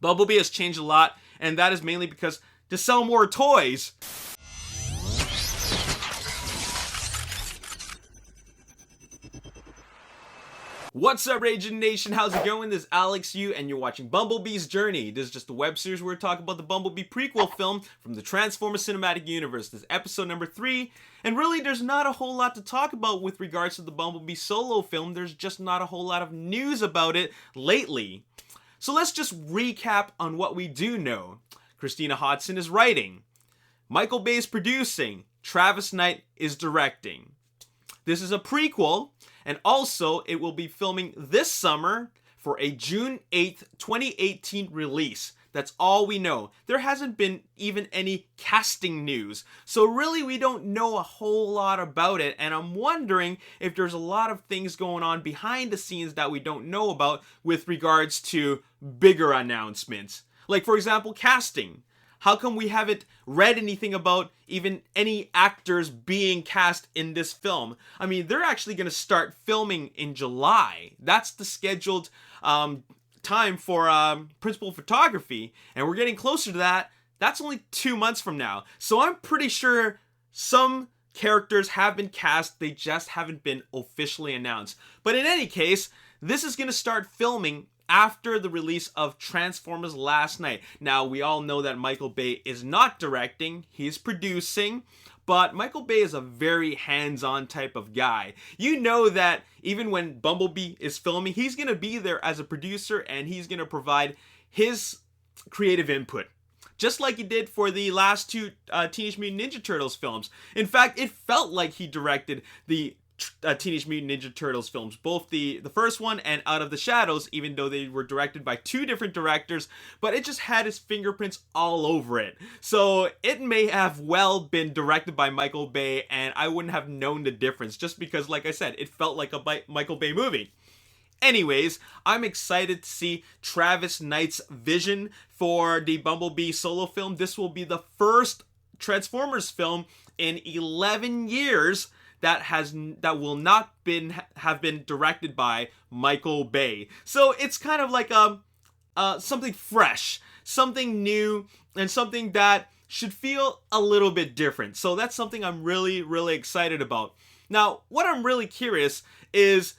Bumblebee has changed a lot, and that is mainly because to sell more toys. What's up, Ragin Nation? How's it going? This is Alex Yu, and you're watching Bumblebee's Journey. This is just a web series where we're talking about the Bumblebee prequel film from the Transformers Cinematic Universe. This is episode number 3, and really there's not a whole lot to talk about with regards to the Bumblebee solo film. There's just not a whole lot of news about it lately. So let's just recap on what we do know. Christina Hodson is writing. Michael Bay is producing. Travis Knight is directing. This is a prequel, and also it will be filming this summer for a June 8th, 2018 release. That's all we know. There hasn't been even any casting news. So really we don't know a whole lot about it, and I'm wondering if there's a lot of things going on behind the scenes that we don't know about with regards to bigger announcements. Like, for example, casting. How come we haven't read anything about even any actors being cast in this film? I mean, they're actually going to start filming in July. That's the scheduled time for principal photography, and we're getting closer to that. That's only 2 months from now. So I'm pretty sure some characters have been cast, they just haven't been officially announced. But in any case, this is going to start filming after the release of Transformers last night. Now, we all know that Michael Bay is not directing, he's producing, but Michael Bay is a very hands-on type of guy. You know that even when Bumblebee is filming, he's going to be there as a producer, and he's going to provide his creative input, just like he did for the last 2 Teenage Mutant Ninja Turtles films. In fact, it felt like he directed the Teenage Mutant Ninja Turtles films, both the first one and Out of the Shadows, even though they were directed by 2 different directors, but it just had his fingerprints all over it. So it may have well been directed by Michael Bay, and I wouldn't have known the difference, just because, like I said, it felt like a Michael Bay movie. Anyways, I'm excited to see Travis Knight's vision for the Bumblebee solo film. This will be the first Transformers film in 11 years that will not have been directed by Michael Bay. So it's kind of like something fresh, something new, and something that should feel a little bit different. So that's something I'm really, really excited about. Now, what I'm really curious is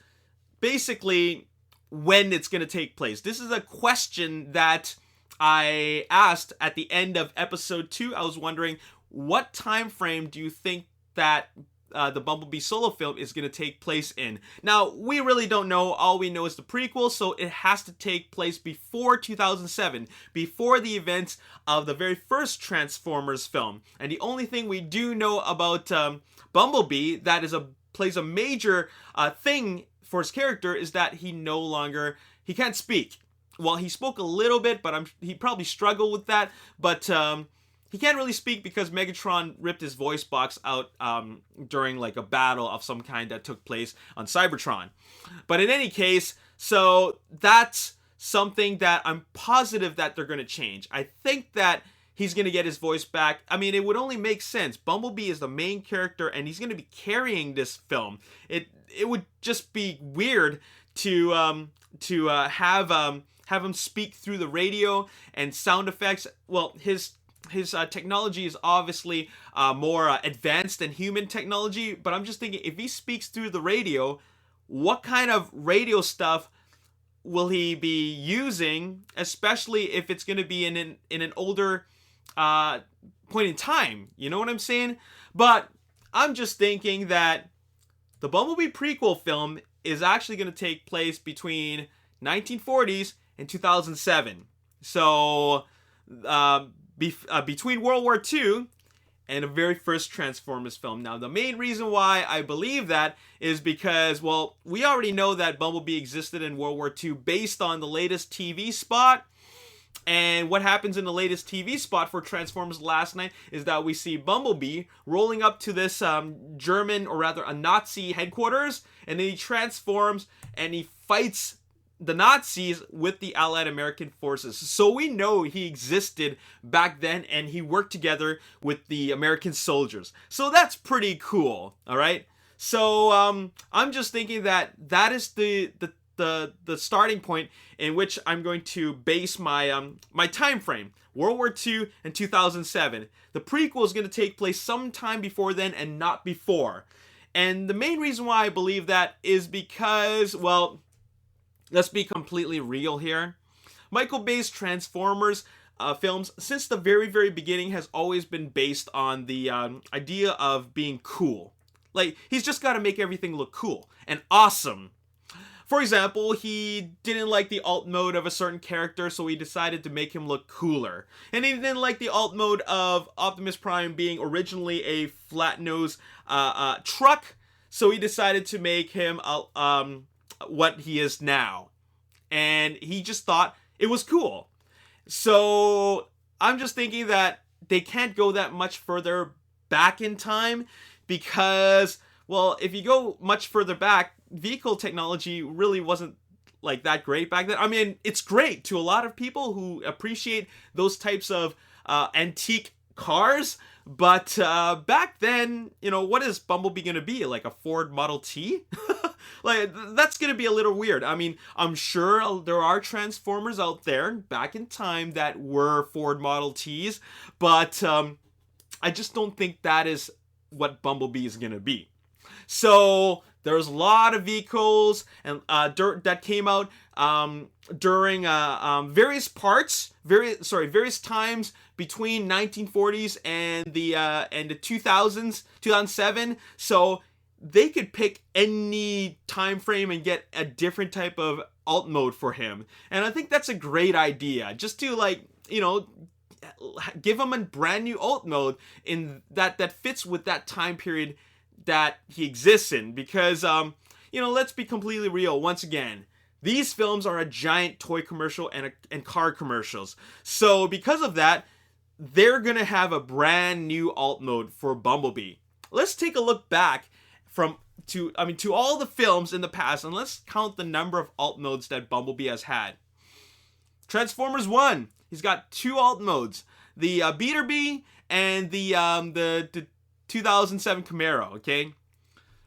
basically when it's going to take place. This is a question that I asked at the end of episode 2. I was wondering, what time frame do you think that the Bumblebee solo film is going to take place in? Now, we really don't know. All we know is the prequel, so it has to take place before 2007, before the events of the very first Transformers film. And the only thing we do know about Bumblebee that plays a major thing for his character is that he can't speak. Well, he spoke a little bit, but he probably struggled with that, but he can't really speak because Megatron ripped his voice box out during like a battle of some kind that took place on Cybertron. But in any case, so that's something that I'm positive that they're going to change. I think that he's going to get his voice back. I mean, it would only make sense. Bumblebee is the main character, and he's going to be carrying this film. It would just be weird to have him speak through the radio and sound effects. Well, his technology is obviously more advanced than human technology, but I'm just thinking, if he speaks through the radio, what kind of radio stuff will he be using, especially if it's going to be in an older point in time? You know what I'm saying? But I'm just thinking that the Bumblebee prequel film is actually going to take place between 1940s and 2007. So between World War II and the very first Transformers film. Now, the main reason why I believe that is because, well, we already know that Bumblebee existed in World War II based on the latest TV spot. And what happens in the latest TV spot for Transformers last night is that we see Bumblebee rolling up to this German, or rather a Nazi headquarters, and then he transforms and he fights the Nazis with the Allied American forces. So we know he existed back then, and he worked together with the American soldiers. So that's pretty cool, all right? So I'm just thinking that is the the starting point in which I'm going to base my my time frame. World War II and 2007. The prequel is going to take place sometime before then and not before. And the main reason why I believe that is because, well, let's be completely real here. Michael Bay's Transformers films, since the very, very beginning, has always been based on the idea of being cool. Like, he's just got to make everything look cool and awesome. For example, he didn't like the alt mode of a certain character, so he decided to make him look cooler. And he didn't like the alt mode of Optimus Prime being originally a flat nose truck, so he decided to make him what he is now. And he just thought it was cool. So I'm just thinking that they can't go that much further back in time because, well, if you go much further back, vehicle technology really wasn't like that great back then. I mean, it's great to a lot of people who appreciate those types of antique cars, but back then, you know, what is Bumblebee gonna be? Like a Ford Model T? Like, that's gonna be a little weird. I mean, I'm sure there are Transformers out there back in time that were Ford Model Ts, but I just don't think that is what Bumblebee is gonna be. So there's a lot of vehicles and that came out during various times between 1940s and the 2000s, 2007. So they could pick any time frame and get a different type of alt mode for him, and I think that's a great idea. Just to, like, you know, give him a brand new alt mode in that fits with that time period that he exists in, because you know, let's be completely real once again. These films are a giant toy commercial and car commercials. So because of that, they're gonna have a brand new alt mode for Bumblebee. Let's take a look back to all the films in the past, and let's count the number of alt modes that Bumblebee has had. Transformers 1, he's got 2 alt modes: the Beater Bee and the 2007 Camaro. Okay,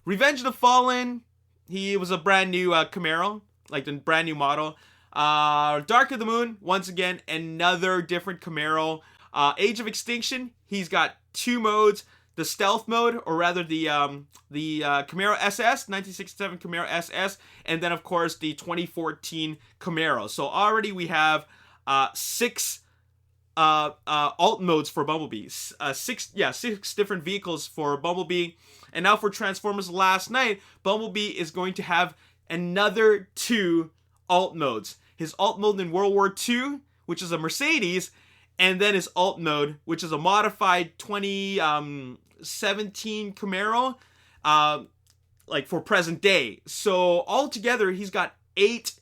Revenge of the Fallen, he was a brand new Camaro, like the brand new model. Dark of the Moon, once again, another different Camaro. Age of Extinction, he's got 2 modes: the stealth mode, or rather the Camaro SS, 1967 Camaro SS, and then of course the 2014 Camaro. So already we have 6 alt modes for Bumblebee. 6 different vehicles for Bumblebee. And now for Transformers Last Night, Bumblebee is going to have another 2 alt modes. His alt mode in World War II, which is a Mercedes, and then his alt mode, which is a modified 2017 Camaro, like for present day. So altogether, he's got 8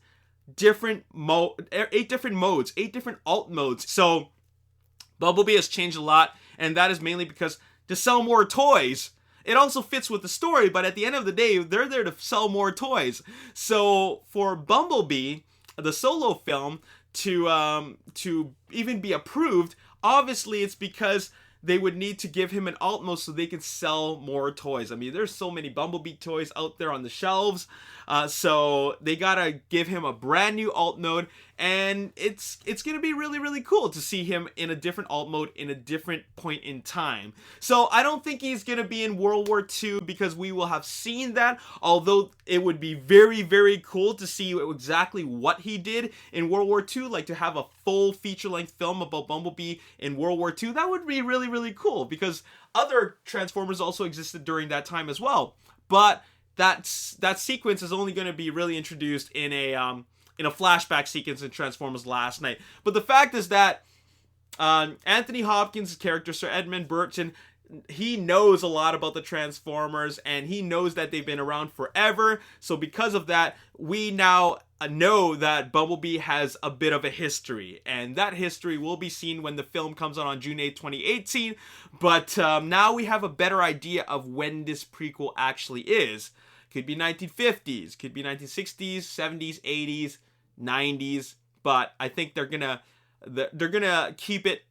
different modes, 8 different alt modes. So Bumblebee has changed a lot, and that is mainly because to sell more toys. It also fits with the story, but at the end of the day, they're there to sell more toys. So for Bumblebee, the solo film, to even be approved, obviously it's because they would need to give him an alt mode so they could sell more toys. I mean, there's so many Bumblebee toys out there on the shelves, so they gotta give him a brand new alt mode, and it's gonna be really, really cool to see him in a different alt mode in a different point in time. So I don't think he's gonna be in World War II, because we will have seen that, although it would be very, very cool to see exactly what he did in World War II, like to have a full feature-length film about Bumblebee in World War II. That would be really, really cool, because other Transformers also existed during that time as well. But that sequence is only going to be really introduced in a flashback sequence in Transformers Last Night. But the fact is that Anthony Hopkins' character, Sir Edmund Burton, he knows a lot about the Transformers, and he knows that they've been around forever. So because of that, we now know that Bumblebee has a bit of a history, and that history will be seen when the film comes out on June 8, 2018. But now we have a better idea of when this prequel actually is. Could be 1950s, could be 1960s, 70s, 80s, 90s, but I think they're gonna keep it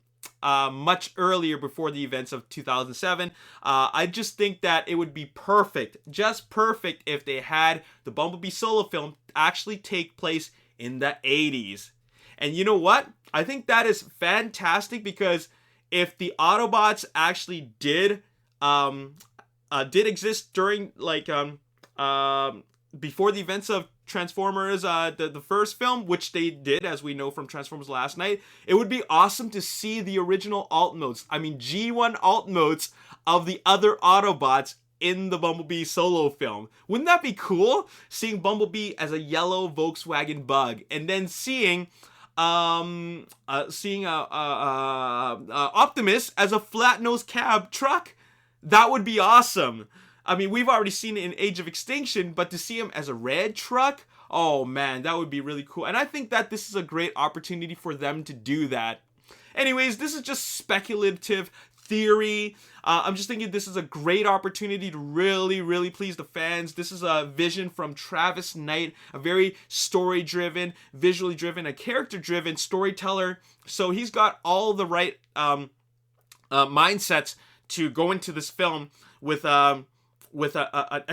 much earlier, before the events of 2007. I just think that it would be perfect, just perfect, if they had the Bumblebee solo film actually take place in the 80s. And you know what? I think that is fantastic, because if the Autobots actually did exist during, like, before the events of Transformers, the first film, which they did, as we know from Transformers Last Night, it would be awesome to see the original alt modes. I mean, G1 alt modes of the other Autobots in the Bumblebee solo film. Wouldn't that be cool? Seeing Bumblebee as a yellow Volkswagen Bug, and then seeing Optimus as a flat-nosed cab truck. That would be awesome. I mean, we've already seen it in Age of Extinction, but to see him as a red truck, oh man, that would be really cool. And I think that this is a great opportunity for them to do that. Anyways, this is just speculative theory. I'm just thinking this is a great opportunity to really, really please the fans. This is a vision from Travis Knight, a very story-driven, visually driven, a character-driven storyteller. So he's got all the right mindsets to go into this film with a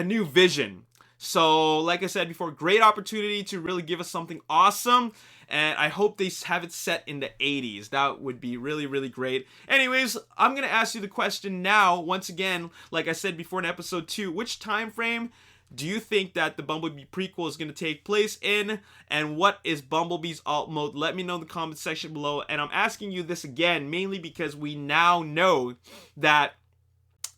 new vision. So, like I said before, great opportunity to really give us something awesome. And I hope they have it set in the 80s. That would be really, really great. Anyways, I'm going to ask you the question now. Once again, like I said before in episode 2, which time frame do you think that the Bumblebee prequel is going to take place in? And what is Bumblebee's alt mode? Let me know in the comment section below. And I'm asking you this again, mainly because we now know that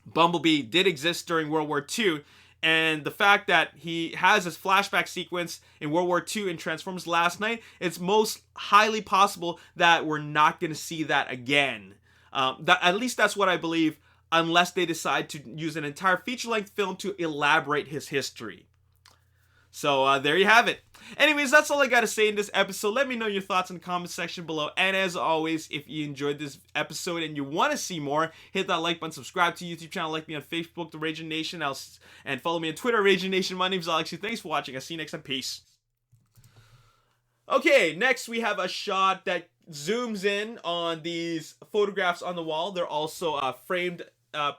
Bumblebee did exist during World War II. And the fact that he has this flashback sequence in World War II in Transformers Last Night, it's most highly possible that we're not going to see that again. At least that's what I believe, unless they decide to use an entire feature-length film to elaborate his history. So there you have it. Anyways, that's all I got to say in this episode. Let me know your thoughts in the comment section below. And as always, if you enjoyed this episode and you want to see more, hit that like button, subscribe to the YouTube channel, like me on Facebook, The Ragin Nation, and follow me on Twitter, Ragin Nation. My name's Alex. Thanks for watching. I'll see you next time. Peace. Okay, next we have a shot that zooms in on these photographs on the wall. They're also framed